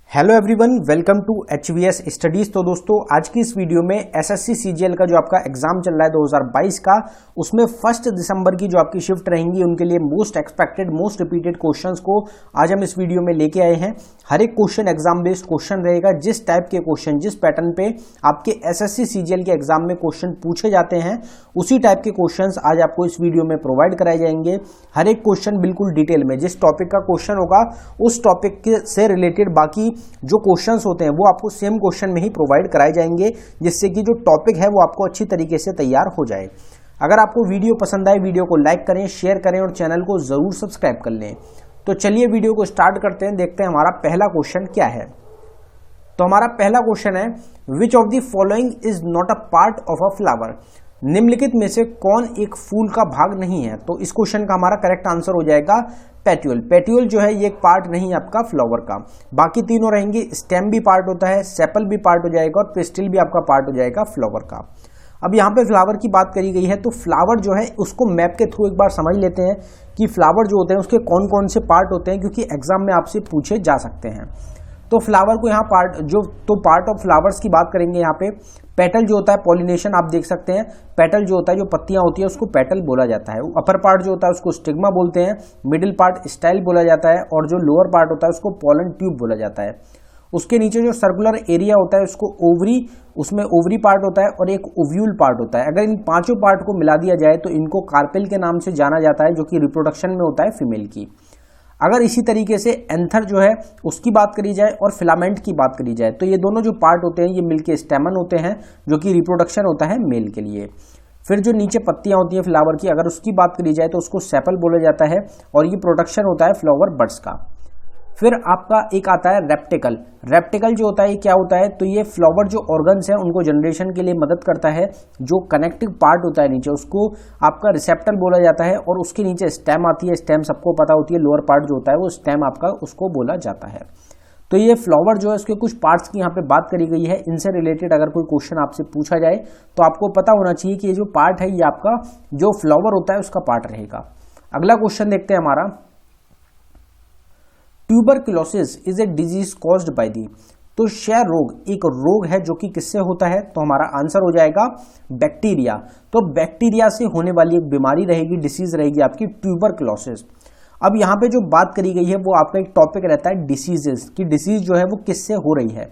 Hello everyone, welcome to HVS studies. तो दोस्तों आज की इस वीडियो में एसएससी सीजीएल का जो आपका एग्जाम चल रहा है 2022 का, उसमें 1 दिसंबर की जो आपकी शिफ्ट रहेंगी उनके लिए most expected most repeated questions को आज हम इस वीडियो में लेके आए हैं। हर एक क्वेश्चन एग्जाम बेस्ड क्वेश्चन रहेगा। जिस टाइप के क्वेश्चन, जिस पैटर्न पे आपके एसएससी सीजीएल के एग्जाम में क्वेश्चन पूछे जाते हैं, उसी टाइप के क्वेश्चन आज आपको इस वीडियो में प्रोवाइड कराए जाएंगे। हर एक क्वेश्चन बिल्कुल डिटेल में, जिस टॉपिक का क्वेश्चन होगा उस टॉपिक से रिलेटेड बाकी जो क्वेश्चंस होते हैं वो आपको सेम क्वेश्चन में ही प्रोवाइड कराए जाएंगे, जिससे कि जो टॉपिक है वो आपको अच्छी तरीके से तैयार हो जाए। अगर आपको वीडियो पसंद आए, वीडियो को लाइक करें, शेयर करें और चैनल को जरूर सब्सक्राइब कर लें। तो चलिए वीडियो को स्टार्ट करते हैं, देखते हैं हमारा पहला क्वेश्चन क्या है। तो हमारा पहला क्वेश्चन है, which of the following is not a part of a flower. निम्नलिखित में से कौन एक फूल का भाग नहीं है। तो इस क्वेश्चन का हमारा करेक्ट आंसर हो जाएगा पेट्यूल। पेट्यूल जो है ये एक पार्ट नहीं है आपका फ्लावर का, बाकी तीनों रहेंगे। स्टेम भी पार्ट होता है, सेपल भी पार्ट हो जाएगा और पिस्टिल भी आपका पार्ट हो जाएगा फ्लावर का। अब यहाँ पे फ्लावर की बात करी गई है, तो फ्लावर जो है उसको मैप के थ्रू एक बार समझ लेते हैं कि फ्लावर जो होते हैं उसके कौन कौन से पार्ट होते हैं, क्योंकि एग्जाम में आपसे पूछे जा सकते हैं। तो फ्लावर को यहाँ पार्ट ऑफ फ्लावर्स की बात करेंगे। यहाँ पे पेटल जो होता है, पॉलिनेशन आप देख सकते हैं, पेटल जो होता है, जो पत्तियां होती है उसको पेटल बोला जाता है। अपर पार्ट जो होता है उसको स्टिग्मा बोलते हैं, मिडिल पार्ट स्टाइल बोला जाता है और जो लोअर पार्ट होता है उसको पोलन ट्यूब बोला जाता है। उसके नीचे जो सर्कुलर एरिया होता है उसको ओवरी, उसमें ओवरी पार्ट होता है और एक ओव्यूल पार्ट होता है। अगर इन पांचों पार्ट को मिला दिया जाए तो इनको कार्पेल के नाम से जाना जाता है, जो कि रिप्रोडक्शन में होता है फीमेल की। अगर इसी तरीके से एंथर जो है उसकी बात करी जाए और फिलामेंट की बात करी जाए, तो ये दोनों जो पार्ट होते हैं ये मिलके स्टेमन होते हैं, जो कि रिप्रोडक्शन होता है मेल के लिए। फिर जो नीचे पत्तियां होती हैं फ्लावर की, अगर उसकी बात करी जाए तो उसको सेपल बोला जाता है और ये प्रोडक्शन होता है फ्लावर बड्स का। फिर आपका एक आता है रेप्टिकल। रेप्टिकल जो होता है ये क्या होता है, तो ये फ्लावर जो ऑर्गन्स हैं उनको जनरेशन के लिए मदद करता है। जो कनेक्टिव पार्ट होता है नीचे उसको आपका रिसेप्टर बोला जाता है और उसके नीचे स्टेम आती है। स्टेम सबको पता होती है, लोअर पार्ट जो होता है वो स्टेम आपका उसको बोला जाता है। तो ये फ्लावर जो है उसके कुछ पार्ट्स की यहाँ पे बात करी गई है। इनसे रिलेटेड अगर कोई क्वेश्चन आपसे पूछा जाए तो आपको पता होना चाहिए कि ये जो पार्ट है ये आपका जो फ्लावर होता है उसका पार्ट रहेगा। अगला क्वेश्चन देखते हैं हमारा, tuberculosis is a disease caused by the. तो क्षय रोग एक रोग है जो कि किससे होता है, तो हमारा आंसर हो जाएगा बैक्टीरिया। तो बैक्टीरिया से होने वाली एक बीमारी रहेगी, डिसीज रहेगी आपकी ट्यूबरक्लोसिस। अब यहाँ पे जो बात करी गई है वो आपका एक टॉपिक रहता है डिसीजेस की, डिसीज जो है वो किससे हो रही है।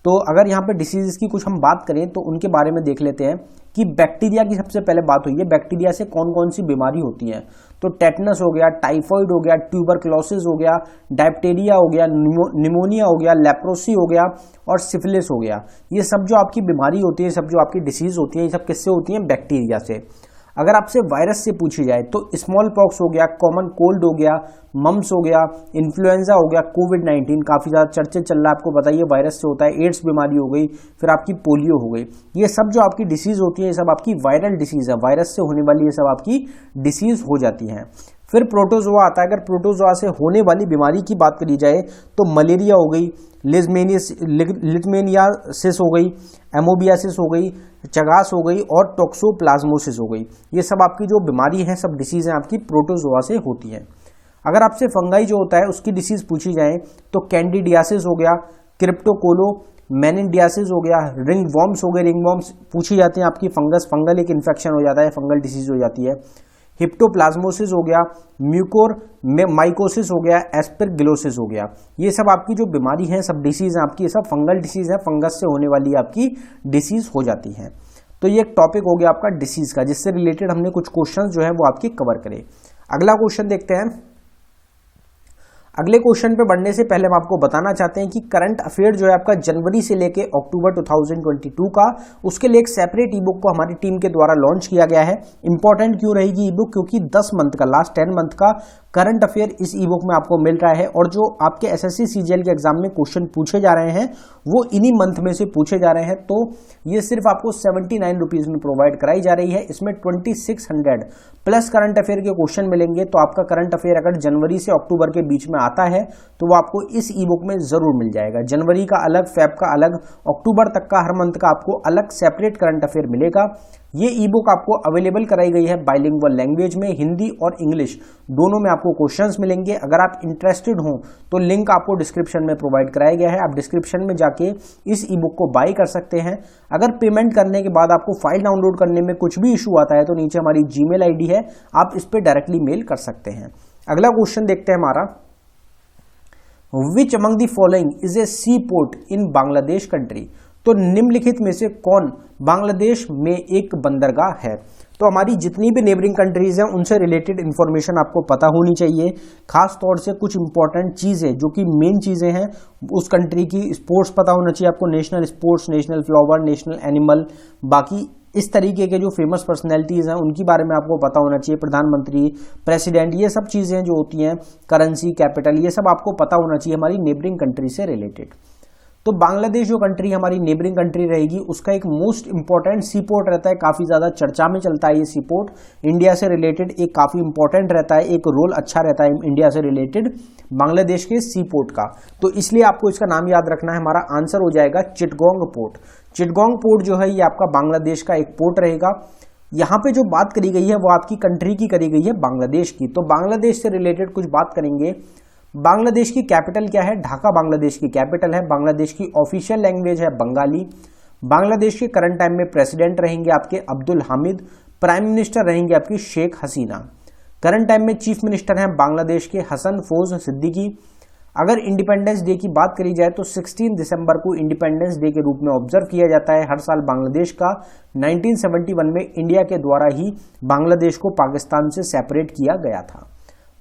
तो अगर यहाँ पे डिसीजेस की कुछ हम बात करें तो उनके बारे में देख लेते हैं कि बैक्टीरिया की सबसे पहले बात हुई है, बैक्टीरिया से कौन कौन सी बीमारी होती है। तो टेटनस हो गया, टाइफॉइड हो गया, ट्यूबरक्लोसिस हो गया, डायप्टेरिया हो गया, निमोनिया हो गया, लेप्रोसी हो गया और सिफिलिस हो गया। ये सब जो आपकी बीमारी होती है, सब जो आपकी डिसीज होती है, ये सब किससे होती है, बैक्टीरिया से। अगर आपसे वायरस से पूछी जाए तो स्मॉल पॉक्स हो गया, कॉमन कोल्ड हो गया, मम्स हो गया, इन्फ्लुएंजा हो गया, कोविड-19 काफी ज्यादा चर्चे चल रहा है, आपको बताइए वायरस से होता है, एड्स बीमारी हो गई, फिर आपकी पोलियो हो गई। ये सब जो आपकी डिसीज होती है ये सब आपकी वायरल डिसीज है, वायरस से होने वाली ये सब आपकी डिसीज हो जाती हैं। फिर प्रोटोजोआ आता है। अगर प्रोटोजोआ से होने वाली बीमारी की बात करी जाए तो मलेरिया हो गई, लिटमेनियासिस हो गई, एमोबियासिस हो गई, चगास हो गई और टोक्सोप्लाज्मोसिस हो गई। ये सब आपकी जो बीमारी है, सब डिसीज हैं आपकी प्रोटोजोआ से होती हैं। अगर आपसे फंगाई जो होता है उसकी डिसीज पूछी जाए तो कैंडिडियासिस हो गया, क्रिप्टोकोलो मेनिंडियासिस हो गया, रिंग वॉर्म्स हो गए। रिंग वॉर्म्स पूछी जाती हैं आपकी फंगल एक इन्फेक्शन हो जाता है, फंगल डिसीज हो जाती है। हिप्टोप्लाज्मोसिस हो गया, म्यूकोर माइकोसिस हो गया, एस्परगिलोसिस हो गया। ये सब आपकी जो बीमारी है, सब डिसीज हैं आपकी, ये सब फंगल डिसीज है, फंगस से होने वाली आपकी डिसीज हो जाती है। तो ये एक टॉपिक हो गया आपका डिसीज का, जिससे रिलेटेड हमने कुछ क्वेश्चंस जो है वो आपके कवर करे। अगला क्वेश्चन देखते हैं। अगले क्वेश्चन पे बढ़ने से पहले हम आपको बताना चाहते हैं कि करंट अफेयर जो है आपका जनवरी से लेके अक्टूबर 2022 का, उसके लिए एक सेपरेट ई बुक को हमारी टीम के द्वारा लॉन्च किया गया है। इंपॉर्टेंट क्यों रहेगी ई बुक, क्योंकि 10 मंथ का, लास्ट 10 मंथ का करंट अफेयर इस ई बुक में आपको मिल रहा है और जो आपके एसएससी सीजीएल के एग्जाम में क्वेश्चन पूछे जा रहे हैं वो इन्हीं मंथ में से पूछे जा रहे हैं। तो ये सिर्फ आपको 79 रुपीज में प्रोवाइड कराई जा रही है। इसमें 2600 प्लस करंट अफेयर के क्वेश्चन मिलेंगे। तो आपका करंट अफेयर अगर जनवरी से अक्टूबर के बीच में आता है तो वो आपको इस ई बुक में जरूर मिल जाएगा। जनवरी का अलग, फेब का अलग, अक्टूबर तक का हर मंथ का आपको अलग सेपरेट करंट अफेयर मिलेगा। ये ई बुक आपको अवेलेबल कराई गई है बाइलिंगुअल लैंग्वेज में, हिंदी और इंग्लिश दोनों में आपको क्वेश्चंस मिलेंगे। अगर आप इंटरेस्टेड हो तो लिंक आपको डिस्क्रिप्शन में प्रोवाइड कराया गया है, आप डिस्क्रिप्शन में जाके इस ई बुक को बाय कर सकते हैं। अगर पेमेंट करने के बाद आपको फाइल डाउनलोड करने में कुछ भी इशू आता है तो नीचे हमारी जीमेल आईडी है, आप इस पर डायरेक्टली मेल कर सकते हैं। अगला क्वेश्चन देखते हैं हमारा, which among the following is a sea port in Bangladesh country. तो निम्नलिखित में से कौन बांग्लादेश में एक बंदरगाह है। तो हमारी जितनी भी नेबरिंग कंट्रीज हैं उनसे रिलेटेड इंफॉर्मेशन आपको पता होनी चाहिए, खास तौर से कुछ इंपॉर्टेंट चीजें जो कि मेन चीजें हैं उस कंट्री की, स्पोर्ट्स पता होना चाहिए आपको, national sports, national flower, national animal, बाकी इस तरीके के जो फेमस पर्सनैलिटीज हैं उनके बारे में आपको पता होना चाहिए, प्रधानमंत्री, प्रेसिडेंट, ये सब चीजें जो होती हैं, करेंसी, कैपिटल, ये सब आपको पता होना चाहिए हमारी नेबरिंग कंट्री से रिलेटेड। तो बांग्लादेश जो कंट्री हमारी नेबरिंग कंट्री रहेगी उसका एक मोस्ट इंपॉर्टेंट सी पोर्ट रहता है, काफी ज्यादा चर्चा में चलता है ये सी पोर्ट, इंडिया से रिलेटेड एक काफी इंपॉर्टेंट रहता है, एक रोल अच्छा रहता है इंडिया से रिलेटेड बांग्लादेश के सी पोर्ट का। तो इसलिए आपको इसका नाम याद रखना है, हमारा आंसर हो जाएगा चिटगोंग पोर्ट। चिटगोंग पोर्ट जो है ये आपका बांग्लादेश का एक पोर्ट रहेगा। यहाँ पे जो बात करी गई है वो आपकी कंट्री की करी गई है, बांग्लादेश की। तो बांग्लादेश से रिलेटेड कुछ बात करेंगे। बांग्लादेश की कैपिटल क्या है, ढाका बांग्लादेश की कैपिटल है। बांग्लादेश की ऑफिशियल लैंग्वेज है बंगाली। बांग्लादेश के करंट टाइम में प्रेसिडेंट रहेंगे आपके अब्दुल हामिद, प्राइम मिनिस्टर रहेंगे आपकी शेख हसीना। करंट टाइम में चीफ मिनिस्टर हैं बांग्लादेश के हसन फौज सिद्दीकी। अगर इंडिपेंडेंस डे की बात करी जाए तो 16 दिसंबर को इंडिपेंडेंस डे के रूप में ऑब्जर्व किया जाता है हर साल बांग्लादेश का। 1971 में इंडिया के द्वारा ही बांग्लादेश को पाकिस्तान से सेपरेट किया गया था।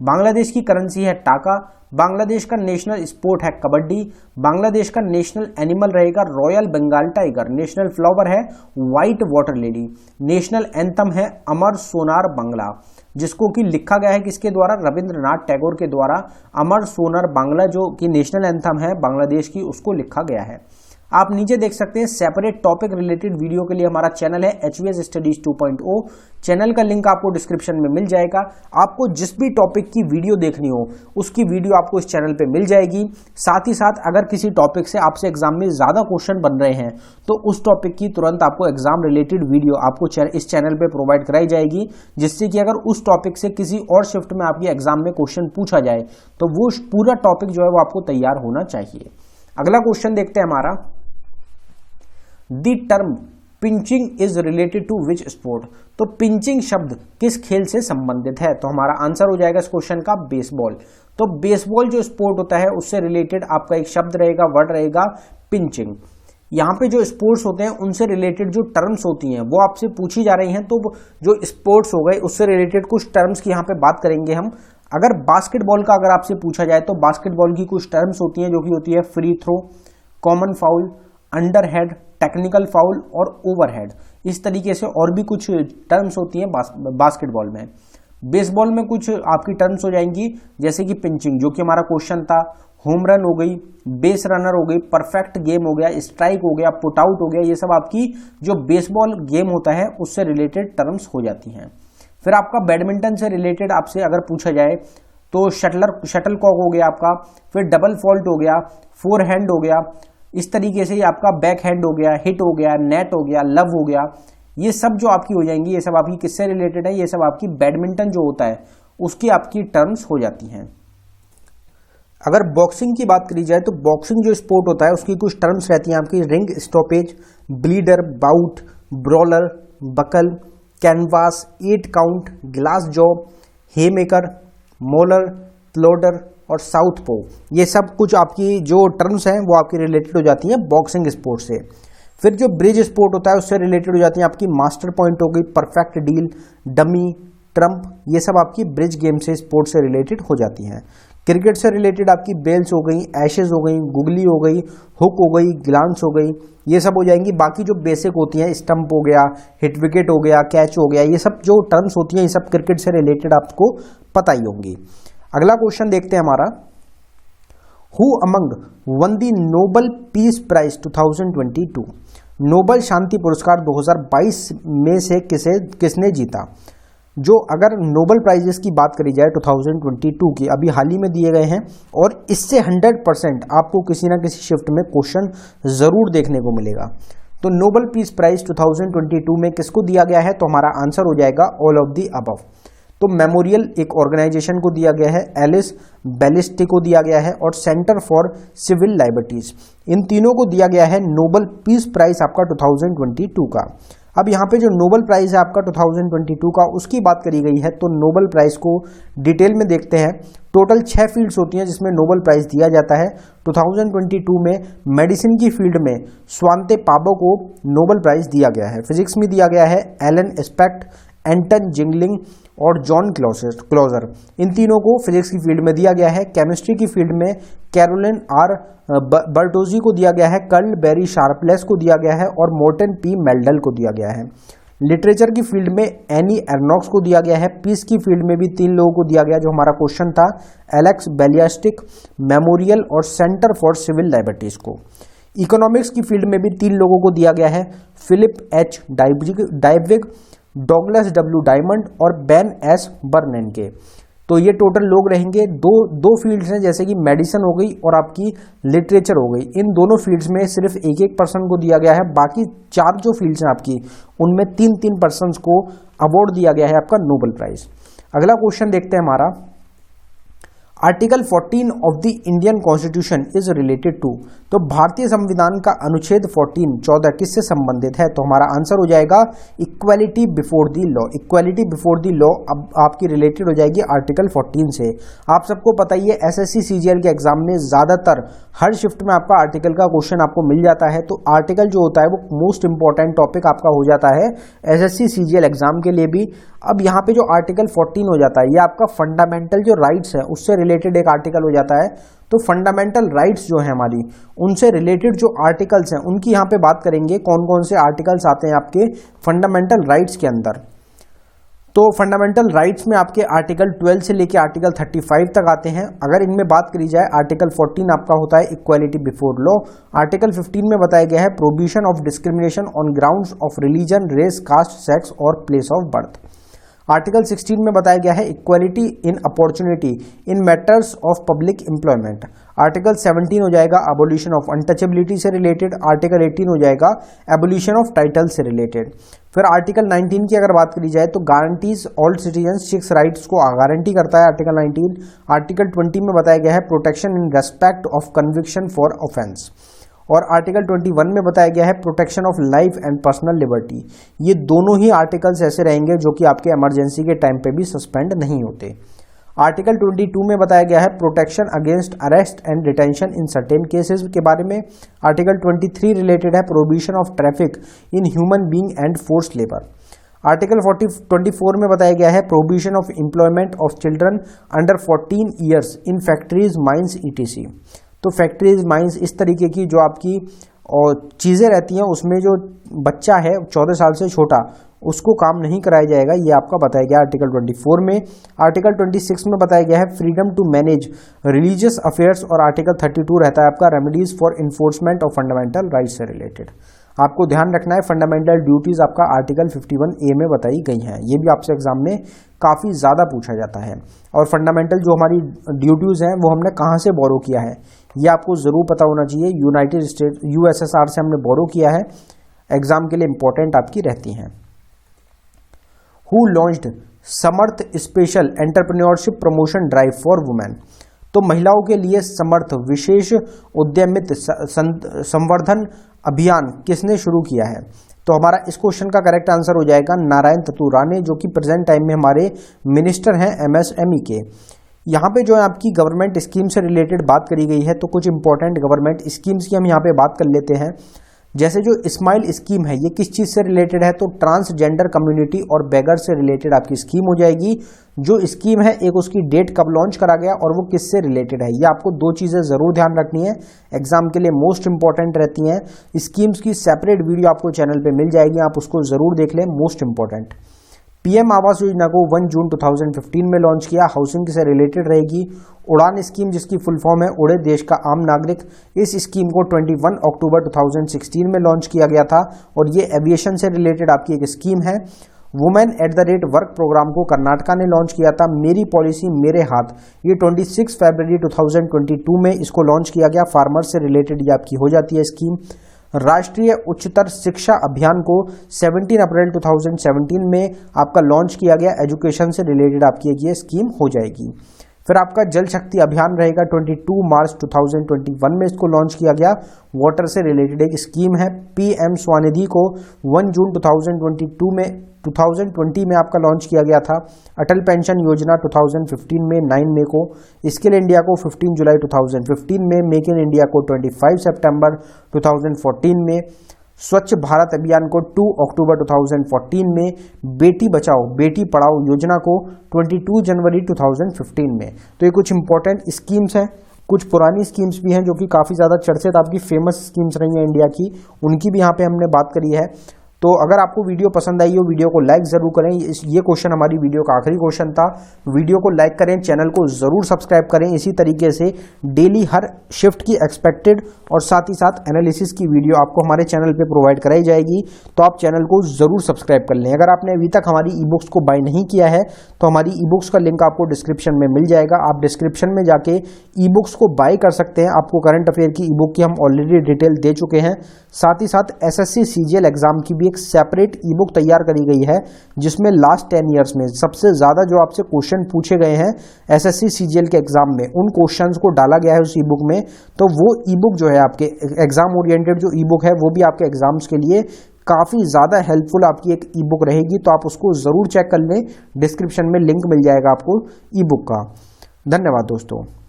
बांग्लादेश की करेंसी है टाका। बांग्लादेश का नेशनल स्पोर्ट है कबड्डी। बांग्लादेश का नेशनल एनिमल रहेगा royal Bengal tiger. National flower है white water lily. National anthem है अमर सोनार बांग्ला, जिसको कि लिखा गया है किसके द्वारा, रविंद्रनाथ टैगोर के द्वारा। अमर सोनार बांग्ला जो कि नेशनल एंथम है बांग्लादेश की, उसको लिखा गया है। आप नीचे देख सकते हैं सेपरेट टॉपिक रिलेटेड वीडियो के लिए हमारा चैनल है HVS स्टडीज 2.0। चैनल का लिंक आपको डिस्क्रिप्शन में मिल जाएगा। आपको जिस भी टॉपिक की वीडियो देखनी हो उसकी वीडियो आपको इस चैनल पे मिल जाएगी। साथ ही साथ अगर किसी टॉपिक से आपसे एग्जाम में ज्यादा क्वेश्चन बन रहे हैं तो उस टॉपिक की तुरंत आपको एग्जाम रिलेटेड वीडियो आपको इस चैनल पे प्रोवाइड कराई जाएगी, जिससे कि अगर उस टॉपिक से किसी और शिफ्ट में आपकी एग्जाम में क्वेश्चन पूछा जाए तो वो पूरा टॉपिक जो है वो आपको तैयार होना चाहिए। अगला क्वेश्चन देखते हैं हमारा, the term pinching is related to which sport. तो पिंचिंग शब्द किस खेल से संबंधित है। तो हमारा आंसर हो जाएगा इस क्वेश्चन का बेसबॉल। तो बेसबॉल जो स्पोर्ट होता है उससे रिलेटेड आपका एक शब्द रहेगा, वर्ड रहेगा पिंचिंग। यहाँ पे जो स्पोर्ट्स होते हैं उनसे रिलेटेड जो टर्म्स होती हैं वो आपसे पूछी जा रही हैं, तो जो स्पोर्ट्स हो गए उससे रिलेटेड कुछ टर्म्स की यहाँ पे बात करेंगे हम। अगर बास्केटबॉल का अगर आपसे पूछा जाए तो बास्केटबॉल की कुछ टर्म्स होती हैं जो कि होती है free throw, common foul, under head, technical foul और ओवरहेड। इस तरीके से और भी कुछ टर्म्स होती हैं बास्केटबॉल में। बेसबॉल में कुछ आपकी टर्म्स हो जाएंगी जैसे कि पिंचिंग, जो कि हमारा क्वेश्चन था, होम रन हो गई, बेस रनर हो गई, परफेक्ट गेम हो गया, स्ट्राइक हो गया, पुट आउट हो गया, ये सब आपकी जो बेसबॉल गेम होता है उससे रिलेटेड टर्म्स हो जाती हैं। फिर आपका बैडमिंटन से रिलेटेड आपसे अगर पूछा जाए तो शटल कॉक हो गया आपका, फिर डबल फॉल्ट हो गया, फोर हैंड हो गया, इस तरीके से आपका बैक हैंड हो गया, हिट हो गया, नेट हो गया, लव हो गया, ये सब जो आपकी हो जाएंगी, ये सब आपकी किससे रिलेटेड है, ये सब आपकी बैडमिंटन जो होता है उसकी आपकी टर्म्स हो जाती हैं। अगर बॉक्सिंग की बात करी जाए तो बॉक्सिंग जो स्पोर्ट होता है उसकी कुछ टर्म्स रहती हैं आपकी, ring stoppage, bleeder, bout, brawler, buckle, canvas, 8 count, glass job, haymaker, mauler, plodder और साउथ पो। ये सब कुछ आपकी जो टर्म्स हैं वो आपकी रिलेटेड हो जाती हैं बॉक्सिंग स्पोर्ट से। फिर जो ब्रिज स्पोर्ट होता है उससे रिलेटेड हो जाती हैं आपकी मास्टर पॉइंट हो गई, परफेक्ट डील, डमी, ट्रम्प, ये सब आपकी ब्रिज गेम से स्पोर्ट से रिलेटेड हो जाती हैं। क्रिकेट से रिलेटेड आपकी बेल्स हो गई, एशेज हो गई, गुगली हो गई, हुक हो गई, ग्लांस हो गई, ये सब हो जाएंगी। बाकी जो बेसिक होती हैं, स्टंप हो गया, हिट विकेट हो गया, कैच हो गया, ये सब जो टर्म्स होती हैं ये सब क्रिकेट से रिलेटेड आपको पता ही होंगी। अगला क्वेश्चन देखते हैं हमारा, who among won the Nobel Peace Prize 2022। Nobel शांति पुरस्कार 2022 में से किसने जीता। जो अगर नोबल प्राइजेस की बात करी जाए 2022 की, अभी हाल ही में दिए गए हैं और इससे 100% आपको किसी ना किसी शिफ्ट में क्वेश्चन जरूर देखने को मिलेगा। तो नोबेल पीस प्राइज 2022 में किसको दिया गया है, तो हमारा आंसर हो जाएगा ऑल ऑफ दी अबव। तो मेमोरियल एक ऑर्गेनाइजेशन को दिया गया है, एलिस बेलिस्टी को दिया गया है और सेंटर फॉर सिविल लिबर्टीज, इन तीनों को दिया गया है नोबेल पीस प्राइज आपका 2022 का। अब यहाँ पे जो नोबेल प्राइज है आपका 2022 का, उसकी बात करी गई है, तो नोबेल प्राइज को डिटेल में देखते हैं। टोटल 6 फील्ड्स होती हैं जिसमें नोबेल प्राइज दिया जाता है। 2022 में मेडिसिन की फील्ड में स्वांते पाबो को नोबेल प्राइज दिया गया है। फिजिक्स में दिया गया है एलन स्पेक्ट, एंटन जिंगलिंग और जॉन क्लोजर, इन तीनों को फिजिक्स की फील्ड में दिया गया है। केमिस्ट्री की फील्ड में कैरोलिन आर बर्टोजी को दिया गया है, कर्ल बेरी शार्पलेस को दिया गया है और मोर्टन पी मेल्डल को दिया गया है। लिटरेचर की फील्ड में एनी एर्नॉक्स को दिया गया है। पीस की फील्ड में भी 3 लोगों को दिया गया, जो हमारा क्वेश्चन था, एलेक्स बेलियास्टिक, मेमोरियल और सेंटर फॉर सिविल लिबर्टीज को। इकोनॉमिक्स की फील्ड में भी 3 लोगों को दिया गया है, Philip H Dybvig, Douglas W Diamond और बेन एस बर्नेनके। तो ये टोटल लोग रहेंगे। दो फील्ड्स हैं, जैसे कि मेडिसिन हो गई और आपकी लिटरेचर हो गई, इन दोनों फील्ड्स में सिर्फ एक पर्सन को दिया गया है। बाकी 4 जो फील्ड्स हैं आपकी, उनमें 3 पर्सन को अवार्ड दिया गया है आपका नोबेल प्राइज। अगला क्वेश्चन देखते हैं हमारा, article 14 of the Indian constitution is related to. तो भारतीय संविधान का अनुच्छेद 14 किससे संबंधित है, तो हमारा आंसर हो जाएगा equality before the law. Equality before the law अब आपकी रिलेटेड हो जाएगी आर्टिकल 14 से। आप सबको पता ही है एसएससी सीजीएल के एग्जाम में ज्यादातर हर शिफ्ट में आपका आर्टिकल का क्वेश्चन आपको मिल जाता है। तो आर्टिकल जो होता है वो मोस्ट इंपॉर्टेंट टॉपिक आपका हो जाता है एसएससी सीजीएल एग्जाम के लिए भी। अब यहाँ पे जो आर्टिकल 14 हो जाता है, ये आपका फंडामेंटल जो राइट्स है उससे रिलेटेड एक आर्टिकल हो जाता है। तो फंडामेंटल राइट्स जो है हमारी, उनसे रिलेटेड जो आर्टिकल्स हैं उनकी यहाँ पे बात करेंगे, कौन कौन से आर्टिकल्स आते हैं आपके फंडामेंटल राइट्स के अंदर। तो फंडामेंटल राइट्स में आपके आर्टिकल 12 से लेके आर्टिकल 35 तक आते हैं। अगर इनमें बात करी जाए, आर्टिकल 14 आपका होता है इक्वालिटी बिफोर लॉ। आर्टिकल 15 में बताया गया है prohibition of discrimination on grounds of religion, race, caste, sex और प्लेस ऑफ बर्थ। आर्टिकल 16 में बताया गया है equality in opportunity in matters of public employment. Article 17 हो जाएगा एबोलिशन ऑफ अनटचेबिलिटी से रिलेटेड। आर्टिकल 18 हो जाएगा एबोलिशन ऑफ टाइटल से रिलेटेड। फिर आर्टिकल 19 की अगर बात करी जाए तो गारंटीज ऑल सिटीजन्स 6 राइट्स को गारंटी करता है आर्टिकल 19। आर्टिकल 20 में बताया गया है protection in respect of conviction for offence. और आर्टिकल 21 में बताया गया है protection of life and personal liberty. ये दोनों ही आर्टिकल्स ऐसे रहेंगे जो कि आपके इमरजेंसी के टाइम पे भी सस्पेंड नहीं होते। आर्टिकल 22 में बताया गया है protection against arrest and detention in certain cases के बारे में। आर्टिकल 23 रिलेटेड है prohibition of traffic in human being and forced labour. Article 24 में बताया गया है prohibition of employment of children under 14 years in factories, mines etc. तो factories, mines, इस तरीके की जो आपकी और चीज़ें रहती हैं उसमें जो बच्चा है 14 साल से छोटा, उसको काम नहीं कराया जाएगा, ये आपका बताया गया आर्टिकल 24 में। आर्टिकल 26 में बताया गया है freedom to manage religious affairs और आर्टिकल 32 रहता है आपका remedies for enforcement of fundamental rights से रिलेटेड। आपको ध्यान रखना है फंडामेंटल ड्यूटीज आपका आर्टिकल 51A में बताई गई हैं। ये भी आपसे एग्जाम में काफ़ी ज़्यादा पूछा जाता है। और फंडामेंटल जो हमारी ड्यूटीज़ हैं वो हमने कहाँ से बोरो किया है, ये आपको ज़रूर पता होना चाहिए। यूनाइटेड स्टेट USSR से हमने बोरो किया है, एग्जाम के लिए इंपॉर्टेंट आपकी रहती हैं। Who launched Samarth special entrepreneurship promotion drive for women. तो महिलाओं के लिए समर्थ विशेष उद्यमित संवर्धन अभियान किसने शुरू किया है, तो हमारा इस क्वेश्चन का करेक्ट आंसर हो जाएगा नारायण ततुराने, जो कि प्रेजेंट टाइम में हमारे मिनिस्टर हैं MSME के। यहाँ पे जो है आपकी गवर्नमेंट स्कीम से रिलेटेड बात करी गई है, तो कुछ इंपॉर्टेंट गवर्नमेंट स्कीम्स की हम यहाँ पे बात कर लेते हैं। जैसे जो स्माइल स्कीम है, ये किस चीज़ से रिलेटेड है, तो ट्रांसजेंडर कम्युनिटी और बेगर से रिलेटेड आपकी स्कीम हो जाएगी। जो स्कीम है, एक उसकी डेट कब लॉन्च करा गया और वो किससे रिलेटेड है, ये आपको 2 चीज़ें ज़रूर ध्यान रखनी है, एग्जाम के लिए मोस्ट इंपॉर्टेंट रहती हैं। स्कीम्स की सेपरेट वीडियो आपको चैनल पे मिल जाएगी, आप उसको ज़रूर देख लें, most important. PM Awas Yojana को 1 जून 2015 में लॉन्च किया, हाउसिंग से रिलेटेड रहेगी। उड़ान स्कीम, जिसकी फुल फॉर्म है उड़े देश का आम नागरिक, इस स्कीम को 21 अक्टूबर 2016 में लॉन्च किया गया था और ये एविएशन से रिलेटेड आपकी एक स्कीम है। वुमेन @ वर्क प्रोग्राम को कर्नाटका ने लॉन्च किया था। मेरी पॉलिसी मेरे हाथ, ये 26 फरवरी 2022 में इसको लॉन्च किया गया, फार्मर से रिलेटेड ये आपकी हो जाती है स्कीम। राष्ट्रीय उच्चतर शिक्षा अभियान को 17 अप्रैल 2017 में आपका लॉन्च किया गया। एजुकेशन से रिलेटेड आपकी एक ये स्कीम हो जाएगी। फिर आपका जल शक्ति अभियान रहेगा, 22 मार्च 2021 में इसको लॉन्च किया गया। वाटर से रिलेटेड एक स्कीम है। पीएम स्वनिधि को 1 जून 2020 में आपका लॉन्च किया गया था। अटल पेंशन योजना 2015 में 9 मई को, स्किल इंडिया को 15 जुलाई 2015 में, मेक इन इंडिया को 25 सितंबर 2014 में, स्वच्छ भारत अभियान को 2 अक्टूबर 2014 में, बेटी बचाओ बेटी पढ़ाओ योजना को 22 जनवरी 2015 में। तो ये कुछ इंपॉर्टेंट स्कीम्स हैं। कुछ पुरानी स्कीम्स भी हैं जो कि काफ़ी ज़्यादा चर्चित आपकी फेमस स्कीम्स रही हैं इंडिया की, उनकी भी यहाँ पे हमने बात करी है। तो अगर आपको वीडियो पसंद आई हो, वीडियो को लाइक ज़रूर करें। ये क्वेश्चन हमारी वीडियो का आखिरी क्वेश्चन था। वीडियो को लाइक करें, चैनल को ज़रूर सब्सक्राइब करें। इसी तरीके से डेली हर शिफ्ट की एक्सपेक्टेड और साथ ही साथ एनालिसिस की वीडियो आपको हमारे चैनल पे प्रोवाइड कराई जाएगी, तो आप चैनल को ज़रूर सब्सक्राइब कर लें। अगर आपने अभी तक हमारी ई बुक्स को बाय नहीं किया है तो हमारी ई बुक्स का लिंक आपको डिस्क्रिप्शन में मिल जाएगा। आप डिस्क्रिप्शन में जाके ई बुक्स को बाय कर सकते हैं। आपको करंट अफेयर की ई बुक की हम ऑलरेडी डिटेल दे चुके हैं। साथ ही साथ एसएससी सीजीएल एग्जाम की भी एक सेपरेट ई बुक तैयार करी गई है, जिसमें लास्ट 10 ईयर्स में सबसे ज़्यादा जो आपसे क्वेश्चन पूछे गए हैं एसएससी सीजीएल के एग्जाम में, उन क्वेश्चंस को डाला गया है उस ई बुक में। तो वो ई बुक जो है आपके एग्जाम ओरिएंटेड जो ई बुक है, वो भी आपके एग्जाम्स के लिए काफ़ी ज़्यादा हेल्पफुल आपकी एक ई बुक रहेगी। तो आप उसको ज़रूर चेक कर लें। डिस्क्रिप्शन में लिंक मिल जाएगा आपको ई बुक का। धन्यवाद दोस्तों।